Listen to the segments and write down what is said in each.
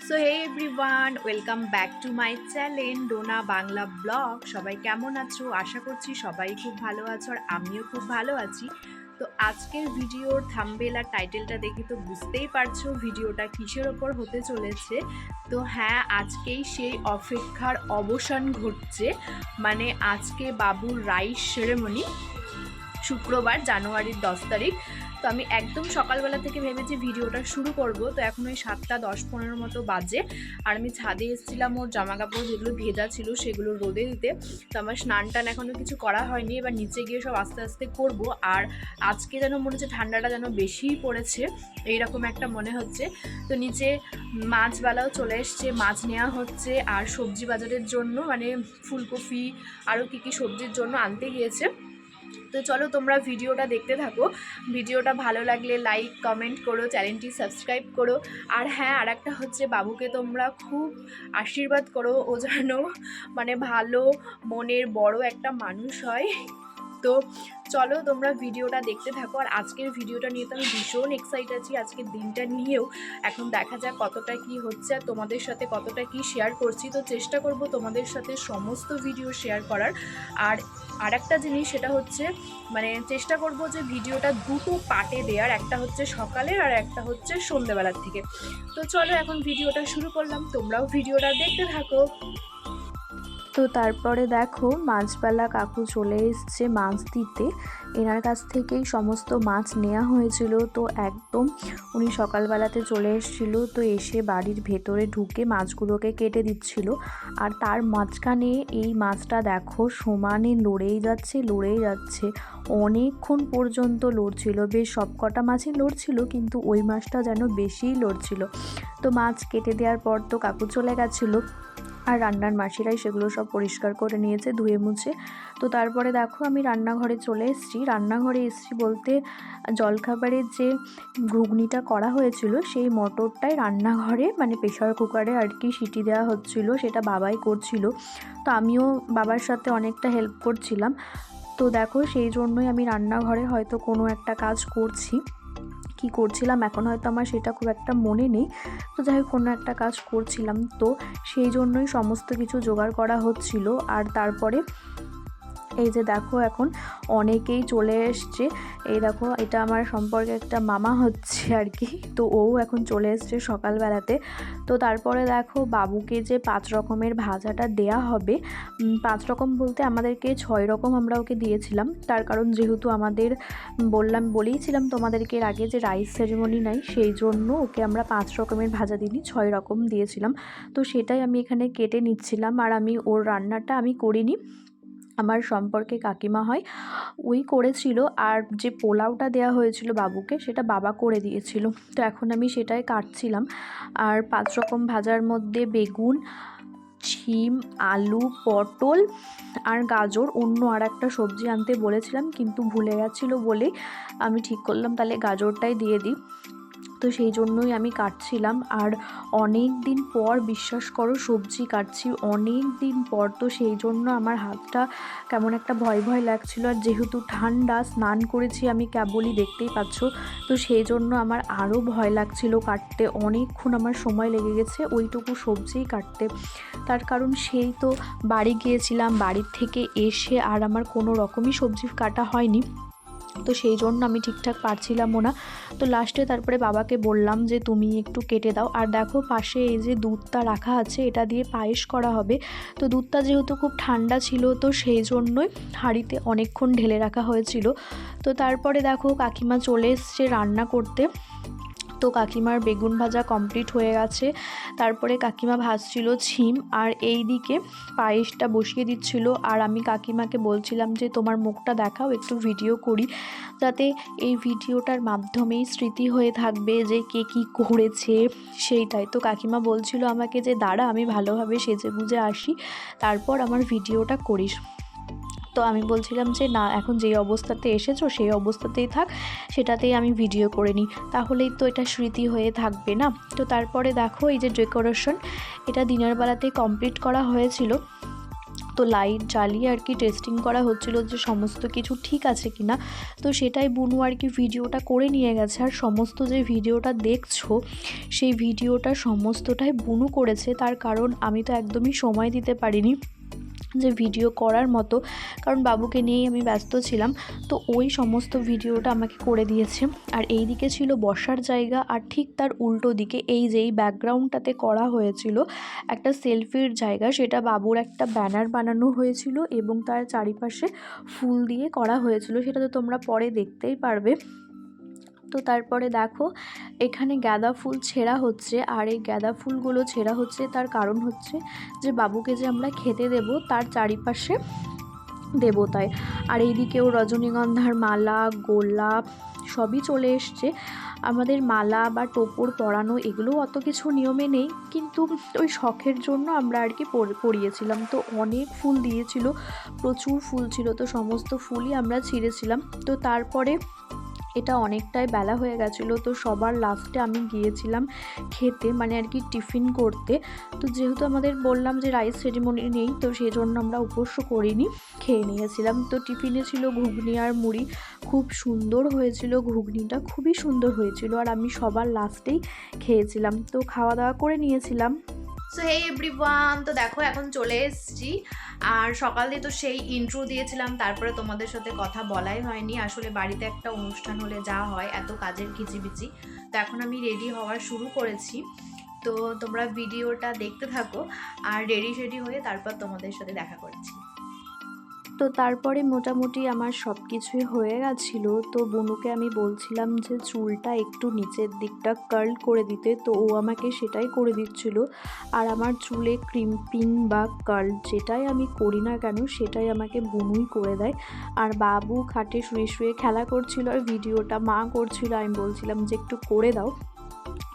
So hey everyone, welcome back to my channel Dona Bangla blog. সবাই কেমন আছো? আশা করছি সবাই খুব ভালো আছো আর আমিও খুব ভালো আছি। তো আজকের ভিডিওর থাম্বনেল আর টাইটেলটা দেখে তো বুঝতেই পারছো ভিডিওটা কিসের ওপর হতে চলেছে। তো হ্যাঁ, আজকেই সেই অপেক্ষার অবসান ঘটছে, মানে আজকে বাবুর রাইস সেরেমনি, শুক্রবার জানুয়ারির 10 তারিখ। তো আমি একদম সকালবেলা থেকে ভেবেছি ভিডিওটা শুরু করব। তো এখন ওই 7টা 10-15 মতো বাজে, আর আমি ছাদে এসেছিলাম ওর জামা কাপড় যেগুলো ভেজা ছিল সেগুলো রোদে দিতে। তো আমার স্নান টান এখনও কিছু করা হয়নি, এবার নিচে গিয়ে সব আস্তে আস্তে করব। আর আজকে যেন মনে হচ্ছে ঠান্ডাটা যেন বেশিই পড়েছে, এইরকম একটা মনে হচ্ছে। তো নিচে মাছবালাও চলে এসছে, মাছ নেওয়া হচ্ছে। আর সবজি বাজারের জন্য মানে ফুলকপি আরও কী সবজির জন্য আনতে গিয়েছে। তো চলো তোমরা ভিডিওটা দেখতে থাকো। ভিডিওটা ভালো লাগলে লাইক কমেন্ট করো, চ্যানেলটি সাবস্ক্রাইব করো। আর হ্যাঁ, আর একটা হচ্ছে, বাবুকে তোমরা খুব আশীর্বাদ করো, ও যেন মানে ভালো মনের বড় একটা মানুষ হয়। তো চলো তোমরা ভিডিওটা দেখতে থাকো। আর আজকের ভিডিওটা নিয়ে তো আমি ভীষণ এক্সাইট আছি, আজকের দিনটা নিয়েও। এখন দেখা যাক কতটা কি হচ্ছে আর তোমাদের সাথে কতটা কি শেয়ার করছি। তো চেষ্টা করব তোমাদের সাথে সমস্ত ভিডিও শেয়ার করার। আর একটা জিনিস, সেটা হচ্ছে মানে চেষ্টা করব যে ভিডিওটা দুটো পার্টে দেওয়ার, একটা হচ্ছে সকালের আর একটা হচ্ছে সন্ধ্যেবেলার থেকে। তো চলো এখন ভিডিওটা শুরু করলাম, তোমরাও ভিডিওটা দেখতে থাকো। তো তারপরে দেখো মাছবালা কাকু চলে এসছে মাছ দিতে। এনার কাছ থেকেই সমস্ত মাছ নেওয়া হয়েছিল। তো একদম উনি সকালবেলাতে চলে এসেছিল, তো এসে বাড়ির ভেতরে ঢুকে মাছগুলোকে কেটে দিচ্ছিল। আর তার মাঝখানে এই মাছটা দেখো সমানে লড়েই যাচ্ছে, অনেকক্ষণ পর্যন্ত লড়ছিল। বেশ সবকটা মাছই লড়ছিল, কিন্তু ওই মাছটা যেন বেশিই লড়ছিল। তো মাছ কেটে দেওয়ার পর তো কাকু চলে গেছিলো, আর রান্নার মাসিরাই সেগুলো সব পরিষ্কার করে নিয়েছে, ধুয়ে মুছে। তো তারপরে দেখো আমি রান্নাঘরে চলে এসেছি। রান্নাঘরে এসেছি বলতে জলখাবারের যে ঘুগনিটা করা হয়েছিল সেই মটরটাই রান্নাঘরে মানে প্রেশার কুকারে আর কি সিটি দেওয়া হচ্ছিল, সেটা বাবাই করছিল। তো আমিও বাবার সাথে অনেকটা হেল্প করছিলাম। তো দেখো সেই জন্যই আমি রান্নাঘরে হয়তো কোনো একটা কাজ করছি, কি করছিলাম এখন হয়তো আমার সেটা খুব একটা মনে নেই। তো যাই হোক কোনো একটা কাজ করছিলাম, তো সেই জন্যই সমস্ত কিছু জোগাড় করা হচ্ছিল। আর তারপরে এই যে দেখো এখন অনেকেই চলে এসছে। এই দেখো এটা আমার সম্পর্কে একটা মামা হচ্ছে আর কি, তো ও এখন চলে এসছে সকালবেলাতে। তো তারপরে দেখো বাবুকে যে 5 রকমের ভাজাটা দেয়া হবে, 5 রকম বলতে আমাদেরকে 6 রকম আমরা ওকে দিয়েছিলাম। তার কারণ যেহেতু আমাদের বলেইছিলাম তোমাদেরকে এর আগে যে রাইস সেরেমনি নাই, সেই জন্য ওকে আমরা 5 রকমের ভাজা দিইনি, 6 রকম দিয়েছিলাম। তো সেটাই আমি এখানে কেটে নিচ্ছিলাম। আর আমি ওর রান্নাটা আমি করিনি, আমার সম্পর্কে কাকিমা হয় ওই করেছিল। আর যে পোলাওটা দেওয়া হয়েছিল বাবুকে সেটা বাবা করে দিয়েছিল। তো এখন আমি সেটাই কাটছিলাম। আর 5 রকম ভাজার মধ্যে বেগুন, শিম, আলু, পটল আর গাজর, অন্য আর একটা সবজি আনতে বলেছিলাম কিন্তু ভুলে গেছিলো বলে আমি ঠিক করলাম তাহলে গাজরটাই দিয়ে দিই। তো সেই জন্যই আমি কাটছিলাম। আর অনেক দিন পর, বিশ্বাস করো, সবজি কাটছি অনেক দিন পর। তো সেই জন্য আমার হাতটা কেমন একটা ভয় ভয় লাগছিল। আর যেহেতু ঠান্ডা, স্নান করেছি আমি কেবলই, দেখতেই পাচ্ছ। তো সেই জন্য আমার আরও ভয় লাগছিল কাটতে, অনেকক্ষণ আমার সময় লেগে গেছে ওইটুকু সবজিই কাটতে। তার কারণ সেই তো বাড়ি গিয়েছিলাম, বাড়ির থেকে এসে আর আমার কোনো রকমই সবজি কাটা হয়নি। তো সেই জন্য আমি ঠিকঠাক পারছিলামও না। তো লাস্টে তারপরে বাবাকে বললাম যে তুমি একটু কেটে দাও। আর দেখো পাশে এই যে দুধটা রাখা আছে, এটা দিয়ে পায়েস করা হবে। তো দুধটা যেহেতু খুব ঠান্ডা ছিল, তো সেই জন্যই হাঁড়িতে অনেকক্ষণ ঢেলে রাখা হয়েছিল। তো তারপরে দেখো কাকিমা চলে এসছে রান্না করতে। তো কাকিমার বেগুন ভাজা কমপ্লিট হয়ে গেছে। তারপরে কাকিমা ভাজছিল ছিম, আর এই দিকে পায়েসটা বসিয়ে দিচ্ছিল। আর আমি কাকিমাকে বলছিলাম যে তোমার মুখটা দেখাও, একটু ভিডিও করি, যাতে এই ভিডিওটার মাধ্যমেই স্মৃতি হয়ে থাকবে যে কে কী করেছে সেইটাই। তো কাকিমা বলছিল আমাকে যে দাঁড়া আমি ভালোভাবে সেজে গুজে আসি, তারপর আমার ভিডিওটা করিস। তো আমি বলছিলাম যে না, এখন যেই অবস্থাতে এসেছো সেই অবস্থাতেই থাক, সেটাতেই আমি ভিডিও করে নিই, তাহলেই তো এটা স্মৃতি হয়ে থাকবে না। তো তারপরে দেখো এই যে ডেকোরেশন, এটা দিনের বেলাতেই কমপ্লিট করা হয়েছিল। তো লাইট জ্বালিয়ে আর কি টেস্টিং করা হচ্ছিল যে সমস্ত কিছু ঠিক আছে কিনা। তো সেটাই বুনু আর কি ভিডিওটা করে নিয়ে গেছে। আর সমস্ত যে ভিডিওটা দেখছো সেই ভিডিওটা সমস্তটাই বুনু করেছে, তার কারণ আমি তো একদমই সময় দিতে পারিনি যে ভিডিও করার মতো, কারণ বাবুকে নিয়েই আমি ব্যস্ত ছিলাম। তো ওই সমস্ত ভিডিওটা আমাকে করে দিয়েছে। আর এই দিকে ছিল বসার জায়গা, আর ঠিক তার উল্টো দিকে এই যে এই ব্যাকগ্রাউন্ডটাতে করা হয়েছিল একটা সেলফির জায়গা, সেটা বাবুর একটা ব্যানার বানানো হয়েছিল এবং তার চারিপাশে ফুল দিয়ে করা হয়েছিল, সেটা তো তোমরা পরে দেখতেই পারবে। তো তারপরে দেখো এখানে গাঁদা ফুল ছেঁড়া হচ্ছে, আর এই গাঁদা ফুলগুলো ছেঁড়া হচ্ছে তার কারণ হচ্ছে যে বাবুকে যে আমরা খেতে দেব তার চারিপাশে দেবতায়। আর এইদিকেও রজনীগন্ধার মালা, গোলাপ সবই চলে এসছে। আমাদের মালা বা টোপর পরানো এগুলো অত কিছু নিয়মে নেই, কিন্তু ওই শখের জন্য আমরা আর কি পরিয়েছিলাম। তো অনেক ফুল দিয়েছিল, প্রচুর ফুল ছিল, তো সমস্ত ফুলই আমরা ছিঁড়েছিলাম। তো তারপরে এটা অনেকটাই বেলা হয়ে গেছিলো, তো সবার লাস্টে আমি গিয়েছিলাম খেতে, মানে আর কি টিফিন করতে। তো যেহেতু আমাদের বললাম যে রাইস সেরিমনি নেই, তো সেই জন্য আমরা উপস্য করিনি, খেয়ে নিয়েছিলাম। তো টিফিনে ছিল ঘুগনি আর মুড়ি, খুব সুন্দর হয়েছিল ঘুগনিটা, খুবই সুন্দর হয়েছিল। আর আমি সবার লাস্টেই খেয়েছিলাম, তো খাওয়া দাওয়া করে নিয়েছিলাম। সো হে এভরিওয়ান, তো দেখো এখন চলে এসেছি। আর সকালে তো সেই ইন্ট্রো দিয়েছিলাম, তারপরে তোমাদের সাথে কথা বলাই হয়নি। আসলে বাড়িতে একটা অনুষ্ঠান হলে যা হয়, এত কাজের কিচিবিচি। তো এখন আমি রেডি হওয়া শুরু করেছি, তো তোমরা ভিডিওটা দেখতে থাকো। আর রেডি হয়ে তারপর তোমাদের সাথে দেখা করছি। তো তারপরে মোটামুটি আমার সব কিছুই হয়ে গেছিলো। তো বনুকে আমি বলছিলাম যে চুলটা একটু নিচের দিকটা কার্ল করে দিতে, তো ও আমাকে সেটাই করে দিচ্ছিল। আর আমার চুলে ক্রিম্পিং বা কার্ল যেটাই আমি করি না কেন সেটাই আমাকে বনুই করে দেয়। আর বাবু খাটে শুয়ে শুয়ে খেলা করছিল আর ভিডিওটা মা করছিল, আমি বলছিলাম যে একটু করে দাও।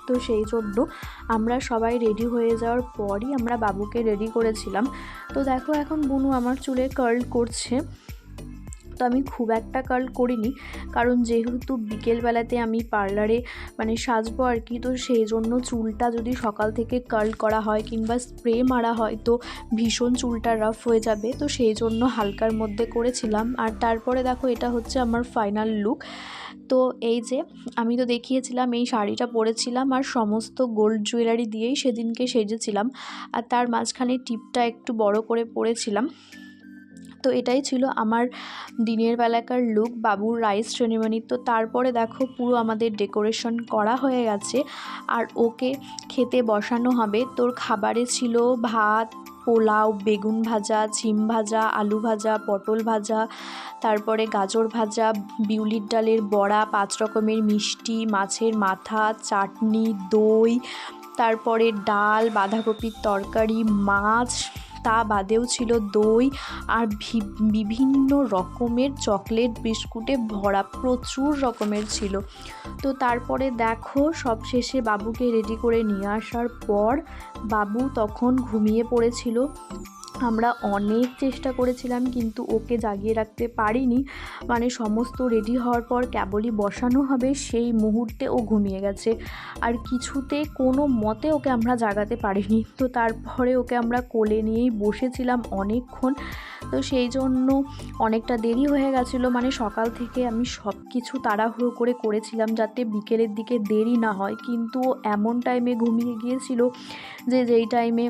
তো সেই জন্য আমরা সবাই রেডি হয়ে যাওয়ার পরই আমরা বাবুকে রেডি করেছিলাম। তো দেখো এখন বুনু আমার চুলে কার্ল করছে। তো আমি খুব একটা কার্ল করিনি, কারণ যেহেতু বিকেলবেলাতে আমি পার্লারে মানে সাজবো আর কি, তো সেই জন্য চুলটা যদি সকাল থেকে কার্ল করা হয় কিংবা স্প্রে মারা হয় তো ভীষণ চুলটা রাফ হয়ে যাবে, তো সেই জন্য হালকার মধ্যে করেছিলাম। আর তারপরে দেখো এটা হচ্ছে আমার ফাইনাল লুক। তো এই যে আমি তো দেখিয়েছিলাম এই শাড়িটা পরেছিলাম আর সমস্ত গোল্ড জুয়েলারি দিয়েই সেদিনকে সেজেছিলাম, আর তার মাঝখানে টিপটা একটু বড় করে পরেছিলাম। তো এটাই ছিল আমার দিনের বেলাকার লুক বাবুর রাইস সেরিমনি। তো তারপরে দেখো পুরো আমাদের ডেকোরেশন করা হয়ে গেছে আর ওকে খেতে বসানো হবে। তোর খাবারে ছিল ভাত, পোলাও, বেগুন ভাজা, ছিম ভাজা, আলু ভাজা, পটল ভাজা, তারপরে গাজর ভাজা, বিউলির ডালের বড়া, 5 রকমের মিষ্টি, মাছের মাথা, চাটনি, দই, তারপরে ডাল, বাঁধাকপির তরকারি, মাছ, তা বাদেও ছিল দই আর বিভিন্ন রকমের চকলেট বিস্কুটে ভরা প্রচুর রকমের ছিল। তো তারপরে দেখো সব শেষে বাবুকে রেডি করে নিয়ে আসার পর বাবু তখন ঘুমিয়ে পড়েছিল। আমরা অনেক চেষ্টা করেছিলাম কিন্তু ওকে জাগিয়ে রাখতে পারিনি, মানে সমস্ত রেডি হওয়ার পর কেবলই বসানো হবে সেই মুহূর্তে ও ঘুমিয়ে গেছে। আর কিছুতে কোনো মতে ওকে আমরা জাগাতে পারিনি। তো তারপরে ওকে আমরা কোলে নিয়েই বসেছিলাম অনেকক্ষণ। তো সেই জন্য অনেকটা দেরি হয়ে গেছিলো, মানে সকাল থেকে আমি সব কিছু তাড়াহুড়ো করে করেছিলাম যাতে বিকেলের দিকে দেরি না হয়, কিন্তু এমন টাইমে ঘুমিয়ে গিয়েছিল যে যেই টাইমে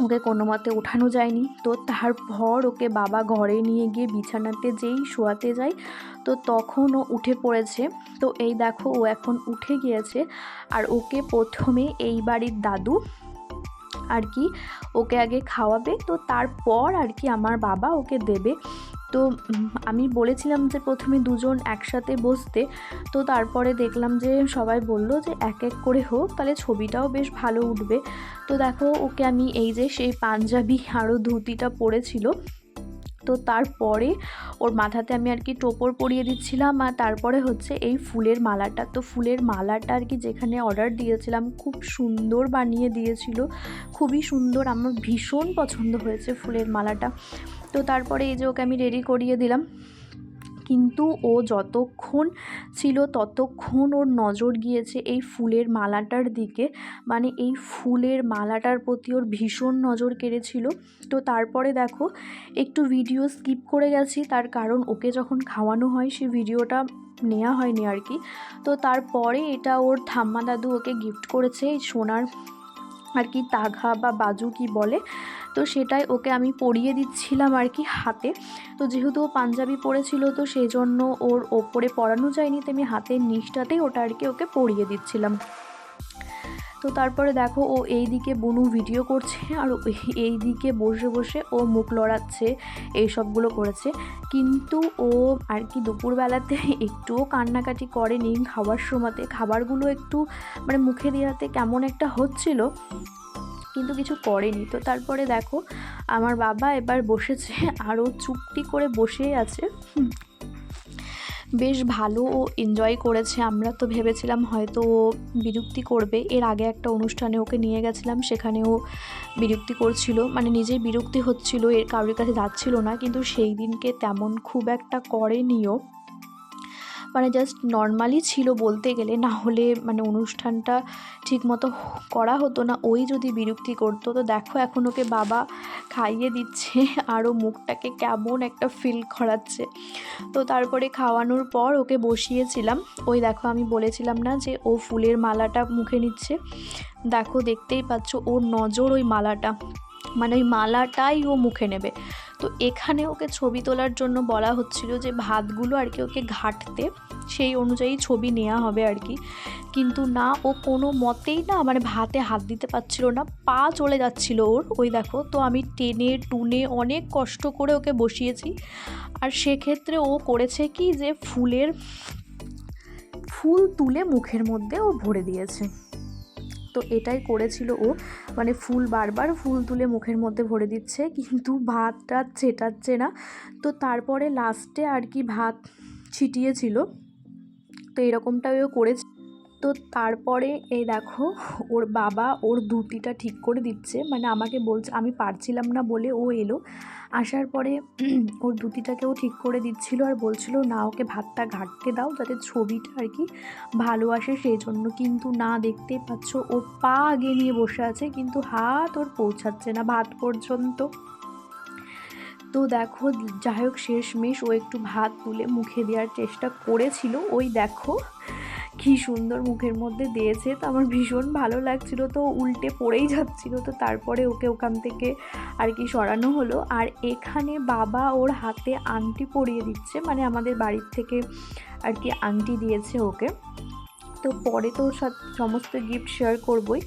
ওকে কোনো মতে ওঠানো যায়নি। তো তারপর ওকে বাবা ঘরে নিয়ে গিয়ে বিছানাতে যেই শোয়াতে যায় তো তখন ও উঠে পড়েছে। তো এই দেখো ও এখন উঠে গিয়েছে। আর ওকে প্রথমে এই বাড়ির দাদু আর কি ওকে আগে খাওয়াবে, তো তারপর আর কি আমার বাবা ওকে দেবে। তো আমি বলেছিলাম যে প্রথমে দুজন একসাথে বসতে, তো তারপরে দেখলাম যে সবাই বলল যে এক এক করে হোক, তাহলে ছবিটাও বেশ ভালো উঠবে। তো দেখো ওকে আমি এই যে সেই পাঞ্জাবি আরও ধুতিটা পরেছিল, তো তারপরে ওর মাথাতে আমি আর কি টোপর পরিয়ে দিচ্ছিলাম। আর তারপরে হচ্ছে এই ফুলের মালাটা, তো ফুলের মালাটা আর কি যেখানে অর্ডার দিয়েছিলাম খুব সুন্দর বানিয়ে দিয়েছিল, খুবই সুন্দর, আমার ভীষণ পছন্দ হয়েছে ফুলের মালাটা। তো তারপরে এই যে ওকে আমি রেডি করিয়ে দিলাম। কিন্তু ও যতক্ষণ ছিল ততক্ষণ ওর নজর গিয়েছে এই ফুলের মালাটার দিকে, মানে এই ফুলের মালাটার প্রতি ওর ভীষণ নজর কেড়েছিল। তো তারপরে দেখো একটু ভিডিও স্কিপ করে গেছি, তার কারণ ওকে যখন খাওয়ানো হয় সে ভিডিওটা নেওয়া হয়নি আর কি। তো তারপরে এটা ওর ঠাম্মা দাদু ওকে গিফট করেছে এই সোনার আর কি তাঘা বা বাজু কি বলে, তো সেটাই ওকে আমি পরিয়ে দিচ্ছিলাম আর কি হাতে। তো যেহেতু ও পাঞ্জাবি পরেছিল তো সেই জন্য ওর ওপরে পরানো যায়নি, তো আমি হাতের নিচটাতেই ওটা আর কি ওকে পরিয়ে দিচ্ছিলাম। তো তারপরে দেখো ও এই দিকে বুনু ভিডিও করছে আর এই দিকে বসে বসে ও মুখ লড়াচ্ছে, এই সবগুলো করেছে। কিন্তু ও আর কি দুপুরবেলাতে একটুও কান্নাকাটি করেনি। খাওয়ার সময়তে খাবারগুলো একটু মানে মুখে দেওয়াতে কেমন একটা হচ্ছিল, কিন্তু কিছু করেনি। তো তারপরে দেখো আমার বাবা এবার বসেছে আর ও চুপটি করে বসেই আছে। বেশ ভালো ও এনজয় করেছে। আমরা তো ভেবেছিলাম হয়তো ও বিরক্তি করবে, এর আগে একটা অনুষ্ঠানে ওকে নিয়ে গেছিলাম, সেখানে ও বিরক্তি করছিল, মানে নিজেই বিরক্তি হচ্ছিল, এর কারোর কাছে যাচ্ছিল না, কিন্তু সেই দিনকে তেমন খুব একটা করেনিও, মানে জাস্ট নর্মালি ছিল বলতে গেলে, না হলে মানে অনুষ্ঠানটা ঠিকমতো করা হতো না, ওই যদি বিরক্তি করতো। তো দেখো এখন ওকে বাবা খাইয়ে দিচ্ছে আর ও মুখটাকে কেমন একটা ফিল করাচ্ছে। তো তারপরে খাওয়ানোর পর ওকে বসিয়েছিলাম, ওই দেখো আমি বলেছিলাম না যে ও ফুলের মালাটা মুখে নিচ্ছে, দেখো দেখতেই পাচ্ছ ওর নজর ওই মালাটা, মানে ওই মালাটাই ও মুখে নেবে। তো এখানে ওকে ছবি তোলার জন্য বলা হচ্ছিল যে ভাতগুলো আর কি ওকে ঘাঁটতে, সেই অনুযায়ী ছবি নেওয়া হবে আর কি, কিন্তু না ও কোনো মতেই না মানে ভাতে হাত দিতে পারছিল না, পা চলে যাচ্ছিল ওর, ওই দেখো। তো আমি টেনে টুনে অনেক কষ্ট করে ওকে বসিয়েছি, আর সেক্ষেত্রে ও করেছে কি যে ফুল তুলে মুখের মধ্যে ও ভরে দিয়েছে। তো এটাই করেছিল ও, মানে ফুল বারবার ফুল তুলে মুখের মধ্যে ভরে দিচ্ছে, কিন্তু ভাতটা ছেটাচ্ছে না। তো তারপরে লাস্টে আর কি ভাত ছিটিয়েছিল, তো এরকমটাও করেছে। তো তারপরে এই দেখো ওর বাবা ওর ধুতিটা ঠিক করে দিচ্ছে, মানে আমাকে বলছে, আমি পারছিলাম না বলে ও এলো, আসার পরে ওর ধুতিটাকেও ঠিক করে দিচ্ছিল আর বলছিল না ওকে ভাতটা ঘাঁটতে দাও যাতে ছবিটা আর কি ভালো আসে সেই জন্য। কিন্তু না, দেখতে পাচ্ছ ও পা আগে নিয়ে বসে আছে কিন্তু হাত ওর পৌঁছাচ্ছে না ভাত পর্যন্ত। তো দেখো যাই হোক শেষমেশ ও একটু ভাত তুলে মুখে দেওয়ার চেষ্টা করেছিল, ওই দেখো কী সুন্দর মুখের মধ্যে দিয়েছে। তো আমার ভীষণ ভালো লাগছিল, তো উল্টে পড়েই যাচ্ছিল, তো তারপরে ওকে ওখান থেকে আর কি সরানো হলো। আর এখানে বাবা ওর হাতে আংটি পরিয়ে দিচ্ছে, মানে আমাদের বাড়ির থেকে আর কি আংটি দিয়েছে ওকে। তো পরে তো ওর সাথে সমস্ত গিফট শেয়ার করবই,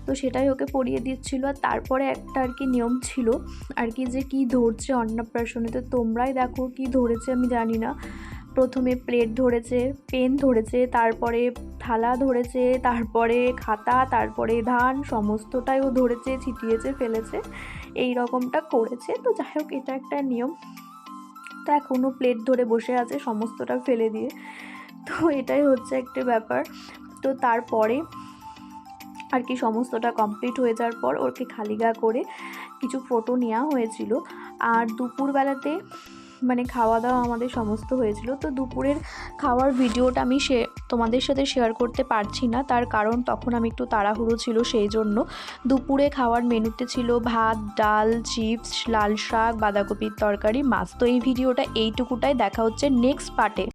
তো সেটাই ওকে পরিয়ে দিচ্ছিল। আর তারপরে একটা আর কি নিয়ম ছিল আর কি, যে কী ধরছে অন্নপ্রাশনে, তো তোমরাই দেখো কি ধরেছে আমি জানি না। প্রথমে প্লেট ধরেছে, পেন ধরেছে, তারপরে থালা ধরেছে, তারপরে খাতা, তারপরে ধান, সমস্তটাই ও ধরেছে, ছিটিয়েছে, ফেলেছে, এই রকমটা করেছে। তো যাই হোক এটা একটা নিয়ম। তো এখনও প্লেট ধরে বসে আছে সমস্তটা ফেলে দিয়ে, তো এটাই হচ্ছে একটা ব্যাপার। তো তারপরে আর কি সমস্তটা কমপ্লিট হয়ে যাওয়ার পর ওকে খালি গা করে কিছু ফটো নেওয়া হয়েছিল। আর দুপুরবেলাতে মানে খাওয়া দাওয়া আমাদের সমস্ত হয়েছিল। তো দুপুরের খাওয়ার ভিডিওটা আমি তোমাদের সাথে শেয়ার করতে পারছি না, তার কারণ তখন আমি একটু তাড়াহুড়ো ছিল, সেই জন্য। দুপুরে খাওয়ার মেনুতে ছিল ভাত, ডাল, চিপস, লাল শাক, বাঁধাকপির তরকারি, মাছ। তো এই ভিডিওটা এইটুকুটাই, দেখা হচ্ছে নেক্সট পার্টে।